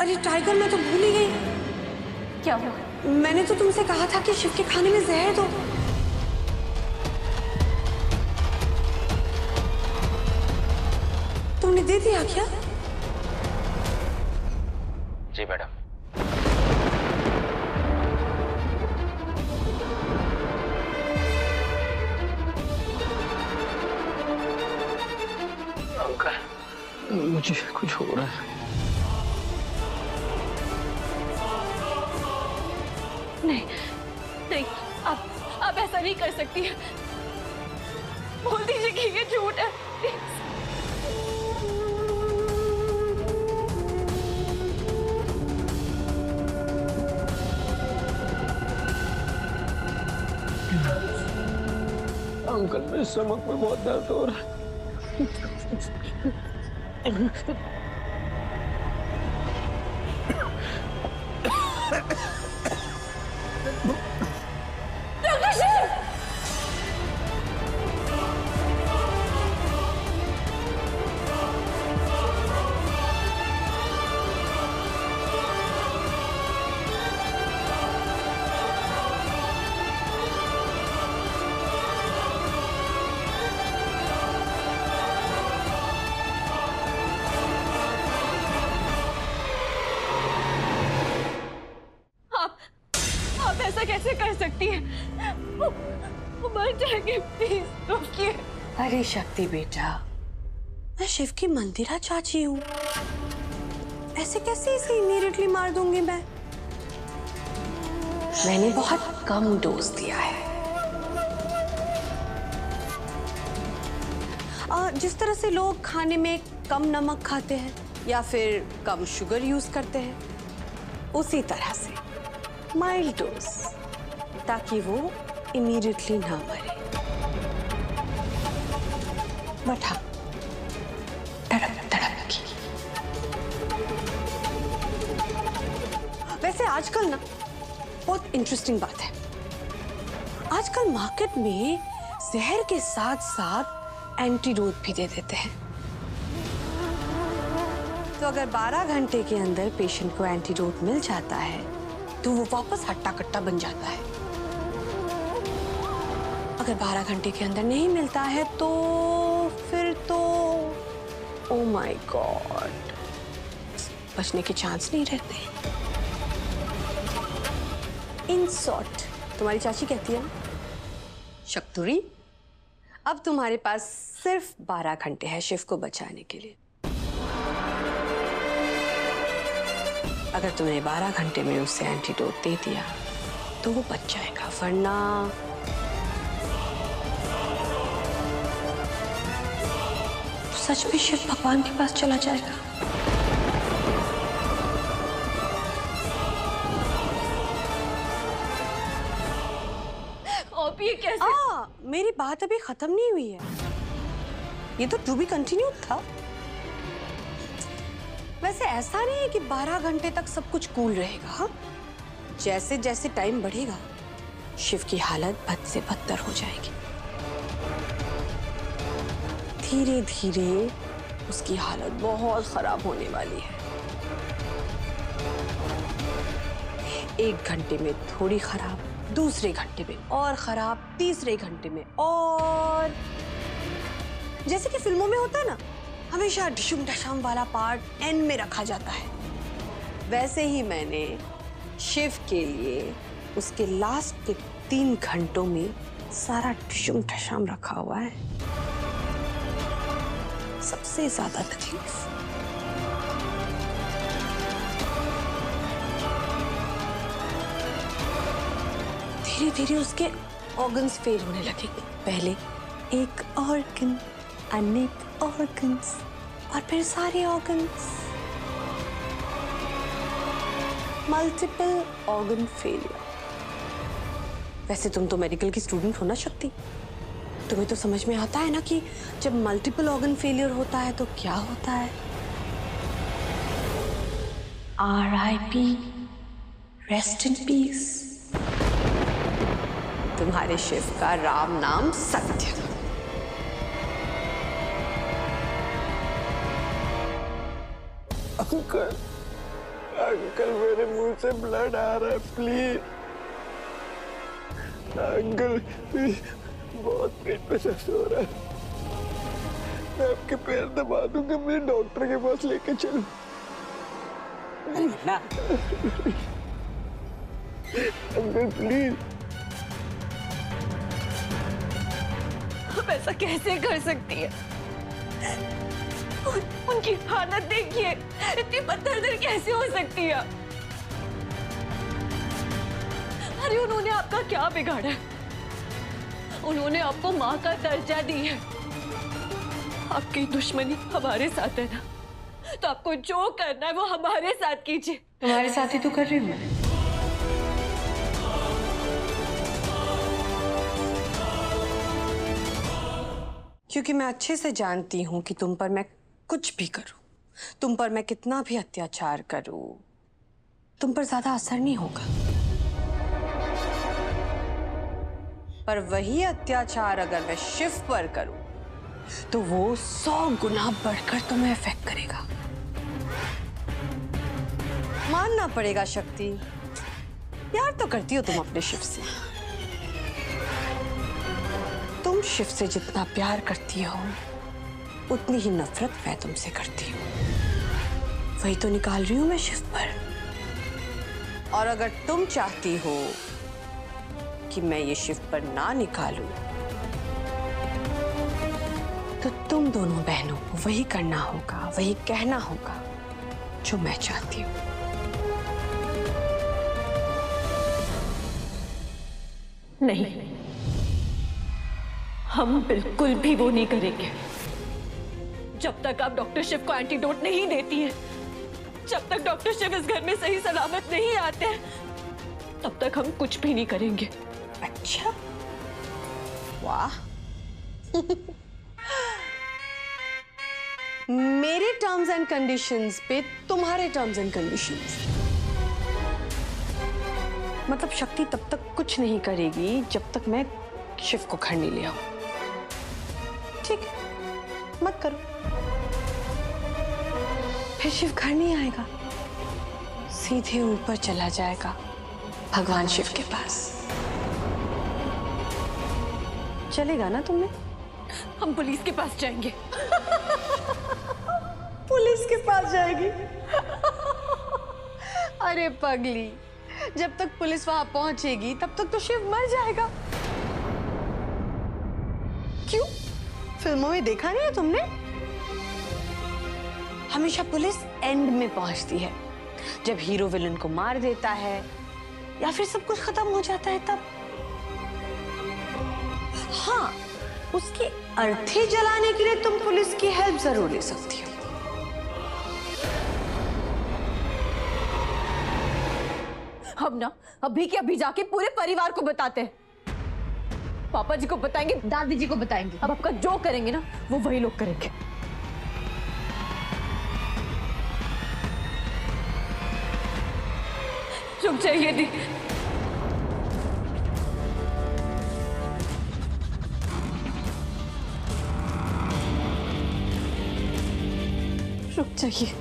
अरे टाइगर, मैं तो भूल ही गई। क्या हुआ? मैंने तो तुमसे कहा था कि शिव के खाने में जहर दो। तुमने दे दिया क्या? जी मैडम। अंकल, मुझे कुछ हो रहा है। नहीं नहीं, आप ऐसा नहीं कर सकती है। बोल दीजिए कि ये झूठ है, प्लीज। अंकल, मेरे स्टमक में बहुत दर्द हो रहा है। आप ऐसा कैसे कर सकती है? वो मर जाएंगे, प्लीज रोकिए। अरे शक्ति बेटा, मैं शिव की मंदिरा चाची हूँ। ऐसे कैसे इसे इमीडिएटली मार दूंगी मैं? मैंने बहुत कम डोज दिया है। जिस तरह से लोग खाने में कम नमक खाते हैं या फिर कम शुगर यूज करते हैं, उसी तरह से माइल्ड डोज, ताकि वो इमीडिएटली ना मरे। बट हाँ, तड़प तड़प की। वैसे आजकल ना बहुत इंटरेस्टिंग बात है, आजकल मार्केट में जहर के साथ साथ एंटीडोट भी दे देते हैं। तो अगर 12 घंटे के अंदर पेशेंट को एंटीडोट मिल जाता है तो वो वापस हट्टा कट्टा बन जाता है। अगर 12 घंटे के अंदर नहीं मिलता है तो फिर तो ओ माय गॉड, बचने के चांस नहीं रहते। इन शॉर्ट, तुम्हारी चाची कहती है ना, शक्तुरी, अब तुम्हारे पास सिर्फ 12 घंटे है शिव को बचाने के लिए। अगर तुमने 12 घंटे में उसे एंटीडोट दे दिया तो वो बच जाएगा, वरना सच में शिव भगवान के पास चला जाएगा। आप ये कैसे? मेरी बात अभी खत्म नहीं हुई है, ये तो टू बी कंटिन्यूड था। वैसे ऐसा नहीं है कि 12 घंटे तक सब कुछ कूल रहेगा। हाँ? जैसे जैसे टाइम बढ़ेगा शिव की हालत बद से बदतर हो जाएगी। धीरे धीरे उसकी हालत बहुत खराब होने वाली है। 1 घंटे में थोड़ी खराब, दूसरे घंटे में और खराब, तीसरे घंटे में और, जैसे कि फिल्मों में होता है ना, हमेशा डिशुम डशाम वाला पार्ट एंड में रखा जाता है, वैसे ही मैंने शिव के लिए उसके लास्ट के 3 घंटों में सारा डिशुम डशाम रखा हुआ है। सबसे ज्यादा तकलीफ धीरे धीरे उसके ऑर्गन्स फेल होने लगेंगे। पहले एक ऑर्गन, अनेक ऑर्गन्स, और फिर सारे ऑर्गन्स। Multiple organ failure. वैसे तुम तो मेडिकल की स्टूडेंट हो ना शक्ति, तुम्हें तो समझ में आता है ना कि जब मल्टीपल ऑर्गन फेलियर होता है तो क्या होता है। RIP, rest in peace. तुम्हारे शिव का राम नाम सत्य। अंकल, अंकल मेरे मुंह से ब्लड आ रहा है, प्लीज अंकल प्लीज, बहुत पेट में दर्द हो रहा है। मैं आपके पैर दबा दूंगा, मुझे डॉक्टर के पास लेके चलो। ना अंकल प्लीज। आप ऐसा कैसे कर सकती है? उनकी हालत देखिए, इतनी पत्थर दिल कैसे हो सकती है? अरे उन्होंने आपका क्या बिगाड़ा है? उन्होंने आपको माँ का दर्जा दी है। आपकी दुश्मनी हमारे साथ है ना, तो आपको जो करना है वो हमारे साथ कीजिए। तुम्हारे साथ ही तो कर रही हूँ मैं। क्योंकि मैं अच्छे से जानती हूं कि तुम पर मैं कुछ भी करूं, तुम पर मैं कितना भी अत्याचार करूं, तुम पर ज्यादा असर नहीं होगा। पर वही अत्याचार अगर मैं शिव पर करूं तो वो 100 गुना बढ़कर तुम्हें इफेक्ट करेगा। मानना पड़ेगा शक्ति, प्यार तो करती हो तुम अपने शिव से। तुम शिव से जितना प्यार करती हो उतनी ही नफरत मैं तुमसे करती हूँ। वही तो निकाल रही हूं मैं शिव पर। और अगर तुम चाहती हो कि मैं ये शिव पर ना निकालूं तो तुम दोनों बहनों को वही करना होगा, वही कहना होगा जो मैं चाहती हूँ। नहीं, हम बिल्कुल भी वो नहीं करेंगे। जब तक आप डॉक्टर शिव को एंटीडोट नहीं देती हैं, जब तक डॉक्टर शिव इस घर में सही सलामत नहीं आते हैं, तब तक हम कुछ भी नहीं करेंगे। अच्छा, वाह। मेरे टर्म्स एंड कंडीशंस पे तुम्हारे टर्म्स एंड कंडीशंस। मतलब शक्ति तब तक कुछ नहीं करेगी जब तक मैं शिव को घर नहीं ले आऊं। ठीक है, मत करो। फिर शिव घर नहीं आएगा, सीधे ऊपर चला जाएगा भगवान शिव के पास। चलेगा ना तुम्हें? हम पुलिस के पास जाएंगे। पुलिस के पास जाएगी? अरे पगली, जब तक पुलिस वहां पहुंचेगी तब तक तो शिव मर जाएगा। क्यों? फिल्मों में देखा नहीं है तुमने? हमेशा पुलिस एंड में पहुंचती है, जब हीरो विलन को मार देता है या फिर सब कुछ खत्म हो जाता है तब। हाँ, उसकी अर्थी जलाने के लिए तुम पुलिस की हेल्प जरूर ले सकती हो। हम ना अभी के अभी जाके पूरे परिवार को बताते हैं। पापा जी को बताएंगे, दादी जी को बताएंगे। अब आपका जो करेंगे ना वो वही लोग करेंगे। रुक जाइए दी। रुक जाइए।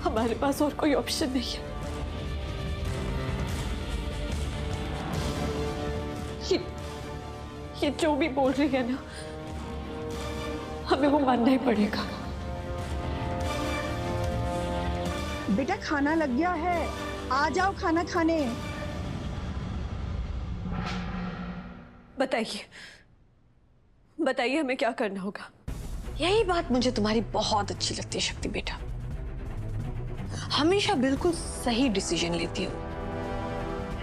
हमारे पास और कोई ऑप्शन नहीं है। ये जो भी बोल रही है ना, हमें वो मानना ही पड़ेगा। बेटा खाना लग गया है, आ जाओ खाना खाने। बताइए, बताइए हमें क्या करना होगा। यही बात मुझे तुम्हारी बहुत अच्छी लगती है शक्ति बेटा। हमेशा बिल्कुल सही डिसीजन लेती हो।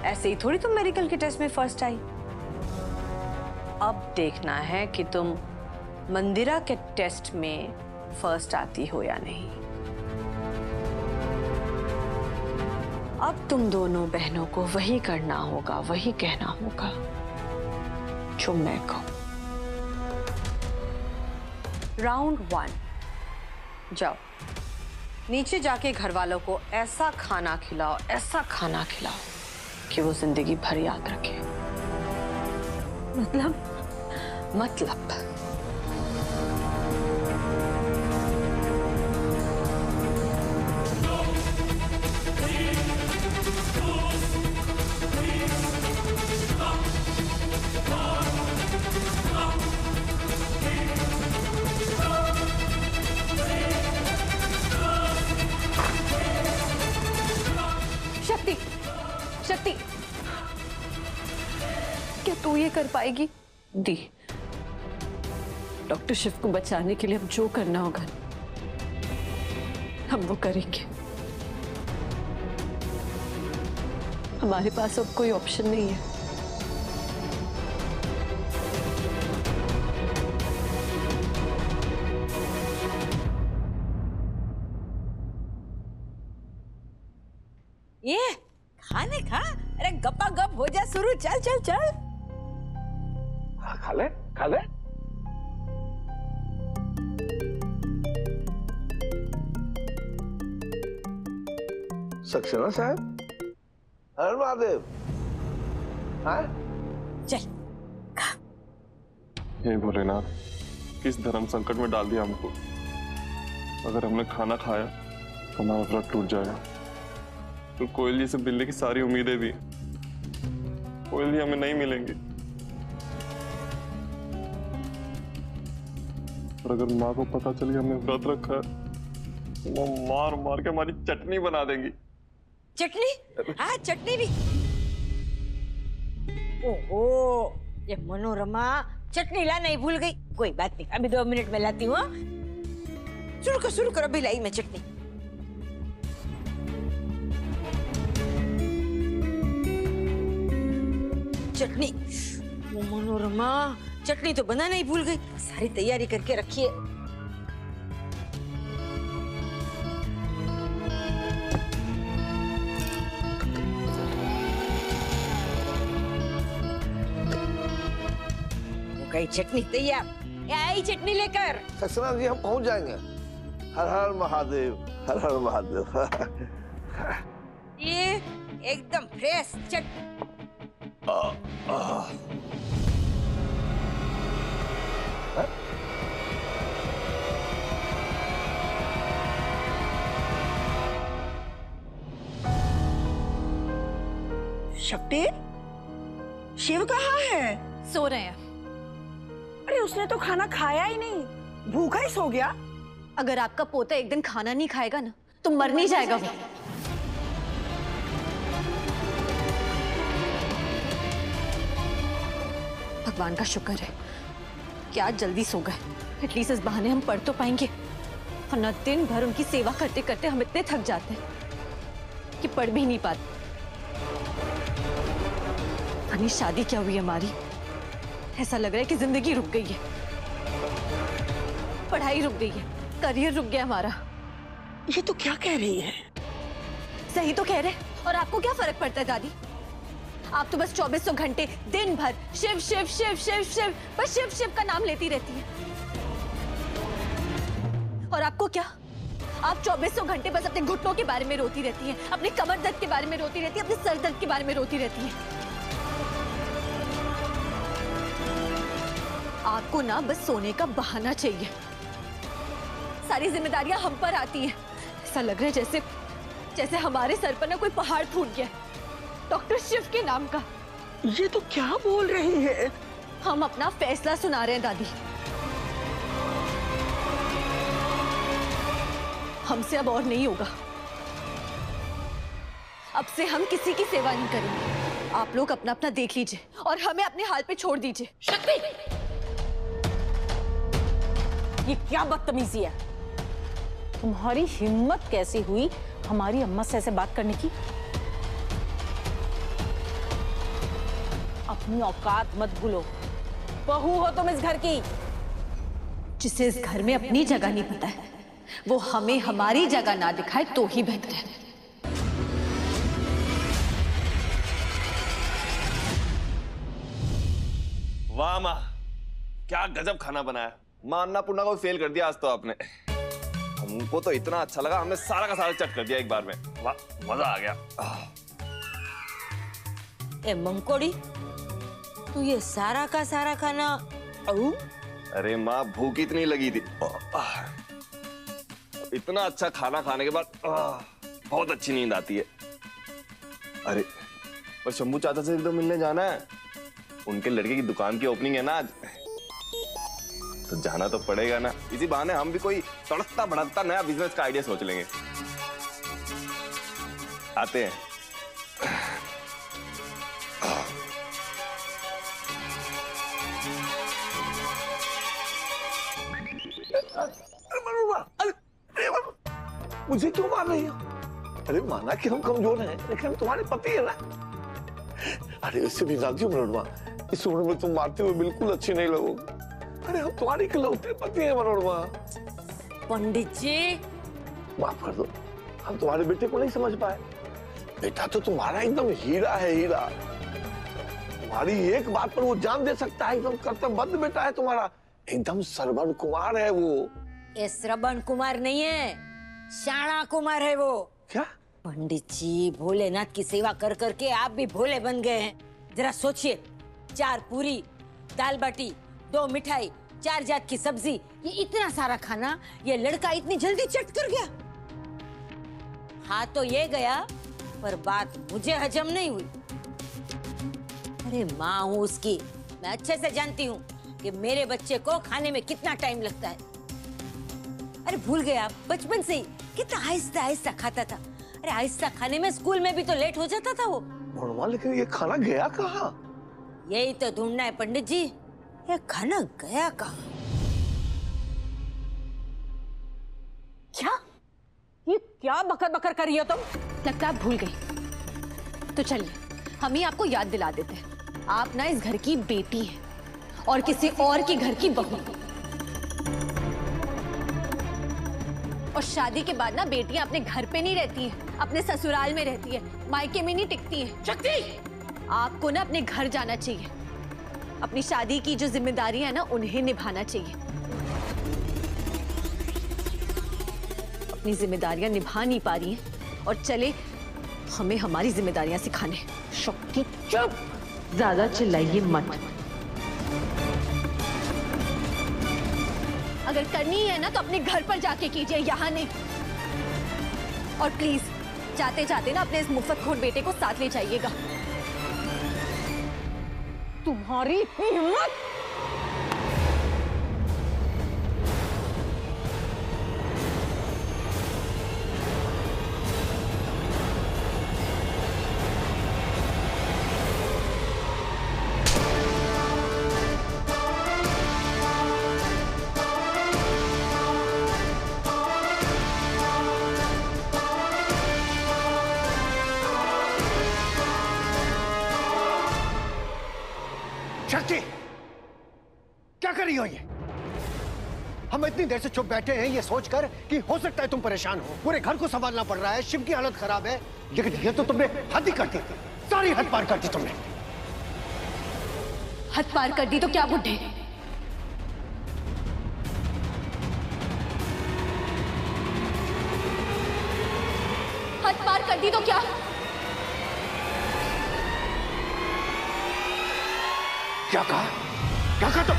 ऐसे ही थोड़ी तुम मेडिकल के टेस्ट में फर्स्ट आई। अब देखना है कि तुम मंदिरा के टेस्ट में फर्स्ट आती हो या नहीं। अब तुम दोनों बहनों को वही करना होगा, वही कहना होगा जो मैं कहूं। राउंड 1, जाओ नीचे जाके घर वालों को ऐसा खाना खिलाओ, ऐसा खाना खिलाओ कि वो जिंदगी भर याद रखे। मतलब नहीं कर पाएगी। दी, डॉक्टर शिव को बचाने के लिए हम जो करना होगा हम वो करेंगे। हमारे पास अब कोई ऑप्शन नहीं है। ये खाने खा, अरे गप्पा गप हो जा शुरू। चल चल चल। खा ले खा ले। सक्सेना साहब, हर महादेव। हाँ? चल। हे भोलेनाथ, किस धर्म संकट में डाल दिया हमको। अगर हमने खाना खाया तो हमारा व्रत टूट जाएगा। तो कोयल जी से मिलने की सारी उम्मीदें भी, कोयल जी हमें नहीं मिलेंगी। और अगर माँ को पता चली हमने व्रत रखा है, वो मार मार के हमारी चटनी बना देंगी। चटनी? हाँ चटनी भी। ओहो, ये मनोरमा चटनी लाना ही भूल गई। कोई बात नहीं, अभी 2 मिनट में लाती हूँ। शुरू करो, अभी लाई मैं चटनी। चटनी, वो मनोरमा चटनी तो बनाना ही भूल गई। सारी तैयारी करके रखी है। वो कही चटनी तैयार, आई चटनी लेकर। सक्सेना जी, हम पहुंच जाएंगे। हर हर महादेव, हर हर महादेव। ये एकदम फ्रेश चटनी। शक्ति, शिव कहाँ है? सो रहे हैं। अरे उसने तो खाना खाया ही नहीं, भूखा ही सो गया। अगर आपका पोता एक दिन खाना नहीं खाएगा ना तो मर नहीं जाएगा वो। भगवान का शुक्र है कि आज जल्दी सो गए। एटलीस्ट इस बहाने हम पढ़ तो पाएंगे, वरना दिन भर उनकी सेवा करते करते हम इतने थक जाते हैं कि पढ़ भी नहीं पाते। अनी शादी क्या हुई हमारी, ऐसा लग रहा है कि जिंदगी रुक गई है, पढ़ाई रुक गई है, करियर रुक गया हमारा। ये तो क्या कह रही है? सही तो कह रहे। और आपको क्या फर्क पड़ता है दादी? आप तो बस 2400 घंटे दिन भर शिव शिव शिव शिव शिव बस शिव शिव का नाम लेती रहती है। और आपको क्या, आप 2400 घंटे बस अपने घुटनों के बारे में रोती रहती हैं, अपने कमर दर्द के बारे में रोती रहती है, अपने सर दर्द के बारे में रोती रहती है। आपको ना बस सोने का बहाना चाहिए। सारी जिम्मेदारियां हम पर आती हैं। ऐसा लग रहा है जैसे हमारे सर पर ना कोई पहाड़ टूट गया, डॉक्टर शिव के नाम का। ये तो क्या बोल रही है? हम अपना फैसला सुना रहे हैं दादी। हमसे अब और नहीं होगा। अब से हम किसी की सेवा नहीं करेंगे। आप लोग अपना अपना देख लीजिए और हमें अपने हाल पे छोड़ दीजिए। शक्ति, ये क्या बदतमीजी है? तुम्हारी हिम्मत कैसी हुई हमारी अम्मा से ऐसे बात करने की? अपनी औकात मत भूलो, बहू हो तुम इस घर की। जिसे इस घर में अपनी जगह नहीं पता है, वो हमें हमारी जगह ना दिखाए तो ही बेहतर है। वाह माँ, क्या गजब खाना बनाया। माँ अन्नपूर्णा को फेल कर दिया आज तो आपने। हमको तो इतना अच्छा लगा, हमने सारा का सारा चट कर दिया एक बार में। वाह, मजा आ गया। ए मंकोड़ी, तू ये सारा का सारा खाना अरे माँ, भूख इतनी लगी थी। इतना अच्छा खाना खाने के बाद बहुत अच्छी नींद आती है। अरे पर शंभू चाचा से एकदम मिलने जाना है। उनके लड़के की दुकान की ओपनिंग है ना आज, तो जाना तो पड़ेगा ना। इसी बहाने हम भी कोई तड़कता भड़कता नया बिजनेस का आइडिया सोच लेंगे। आते हैं। अरे मुझे क्यों मार रही हो? अरे माना कि हम कमजोर हैं, लेकिन तुम्हारे पति है ना। अरे इससे भी जानती हो मनोरमा, इस उम्र में तुम मारते हुए बिल्कुल अच्छी नहीं लगोगे। अरे हम तुम्हारे इकलौते पति हैं मनोरमा। पंडित जी माफ कर दो, हम तुम्हारे बेटे को नहीं समझ पाए। बेटा तो तुम्हारा एकदम हीरा है, हीरा। तुम्हारी एक बात पर वो जान दे सकता है, एकदम कर्तव्यबद्ध बेटा है तुम्हारा, एकदम श्रवण कुमार है वो। ये श्रवण कुमार नहीं है, शाणा कुमार है वो। क्या? पंडित जी भोलेनाथ की सेवा कर करके आप भी भोले बन गए हैं। जरा सोचिए, 4 पूरी, दाल बाटी, 2 मिठाई, 4 जात की सब्जी, ये इतना सारा खाना ये लड़का इतनी जल्दी चट कर गया। हाँ तो ये गया, पर बात मुझे हजम नहीं हुई। अरे माँ हूँ उसकी, मैं अच्छे से जानती हूँ कि मेरे बच्चे को खाने में कितना टाइम लगता है। अरे भूल गए आप, बचपन से ही कितना आहिस्ता आहिस्ता खाता था। अरे आहिस्ता खाने में स्कूल में भी तो लेट हो जाता था वो। मनोरमा लेकिन ये खाना गया कहाँ? यही तो ढूंढना है पंडित जी, ये खाना गया कहाँ? क्या? ये क्या बकर बकर कर रही हो तुम? लगता है आप भूल गई। तो चलिए हम ही आपको याद दिला देते हैं। आप ना इस घर की बेटी हैं और किसी और के घर की बहू। और शादी के बाद ना बेटियां अपने घर पे नहीं रहती हैं, अपने ससुराल में रहती है, मायके में नहीं टिकती हैं। शक्ति, आपको ना अपने घर जाना चाहिए। अपनी शादी की जो जिम्मेदारियां है ना उन्हें निभाना चाहिए। अपनी जिम्मेदारियां निभा नहीं पा रही हैं और चले हमें हमारी जिम्मेदारियां सिखाने। शक्ति चुप, ज्यादा चिल्लाइए मत। अगर करनी है ना तो अपने घर पर जाके कीजिए, यहाँ नहीं। और प्लीज जाते जाते ना अपने इस मुफ्तखोर बेटे को साथ ले जाइएगा। तुम्हारी इतनी हिम्मत! शक्ति, क्या कर रही हो ये? हम इतनी देर से चुप बैठे हैं ये सोचकर कि हो सकता है तुम परेशान हो, पूरे घर को संभालना पड़ रहा है, शिव की हालत खराब है, लेकिन ये तो तुमने हद ही कर दी, सारी हद पार कर दी तुमने। हद पार कर दी तो क्या बुड्ढे? हद पार कर दी तो क्या? क्या कहा? क्या कहा तुम?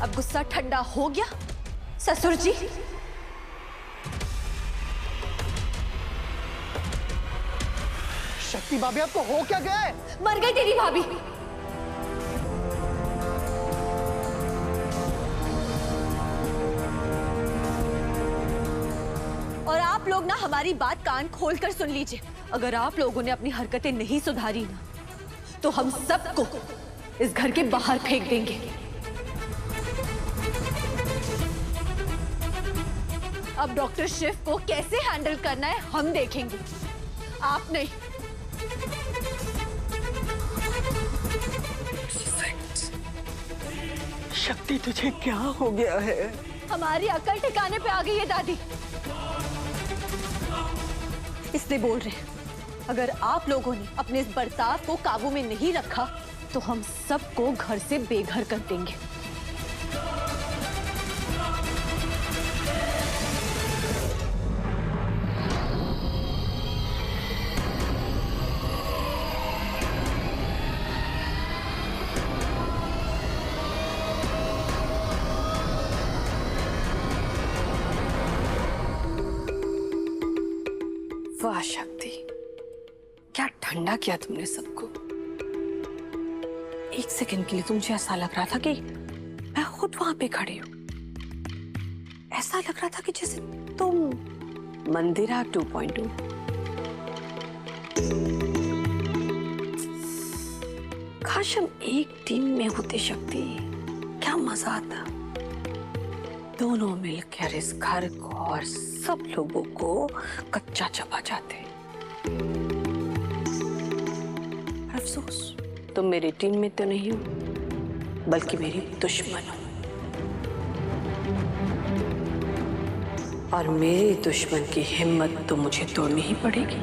अब गुस्सा ठंडा हो गया ससुर जी? शक्ति भाभी आपको हो क्या गया है? मर गई तेरी भाभी। और आप लोग ना हमारी बात कान खोलकर सुन लीजिए। अगर आप लोगों ने अपनी हरकतें नहीं सुधारी ना तो हम सबको इस घर के बाहर फेंक देंगे। अब डॉक्टर शिव को कैसे हैंडल करना है हम देखेंगे, आप नहीं। शक्ति तुझे क्या हो गया है? हमारी अकल ठिकाने पे आ गई है दादी, इसलिए बोल रहे हैं अगर आप लोगों ने अपने इस बर्ताव को काबू में नहीं रखा तो हम सबको घर से बेघर कर देंगे। शक्ति, क्या ठंडा किया तुमने सबको। एक सेकंड के लिए तो मुझे ऐसा लग रहा था कि मैं खुद वहां पे खड़ी हूं। ऐसा लग रहा था कि जैसे तुम मंदिरा 2.2। काश हम एक टीम में होते शक्ति, क्या मजा आता। दोनों मिलकर इस घर को और सब लोगों को कच्चा चबा जाते। अफसोस तुम मेरी टीम में तो नहीं हो, बल्कि मेरी दुश्मन हो। और मेरे दुश्मन की हिम्मत तो मुझे तोड़नी ही पड़ेगी।